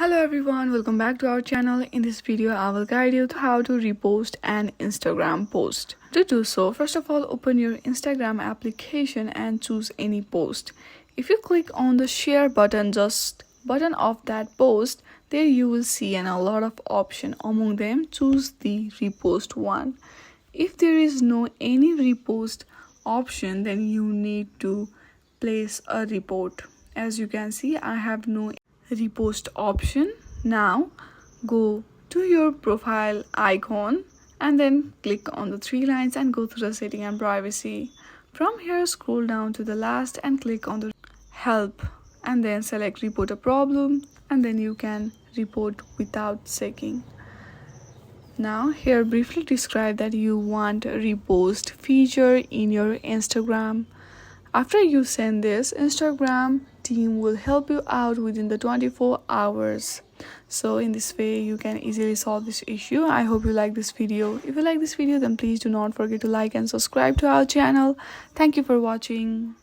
Hello everyone, welcome back to our channel. In this video, I will guide you to how to repost an Instagram post. To do so, first of all, open your Instagram application and choose any post. If you click on the share button, just button of that post, there you will see a lot of options. Among them, choose the repost one. If there is no any repost option, then you need to place a report. As you can see, I have no repost option. Now go to your profile icon and then click on the three lines and go through the setting and privacy. From here, scroll down to the last and click on the help and then select report a problem, and then you can report without checking. Now here, briefly describe that you want a repost feature in your Instagram. After you send this, Instagram team will help you out within the 24 hours. So in this way, you can easily solve this issue. I hope you like this video. If you like this video, then please do not forget to like and subscribe to our channel. Thank you for watching.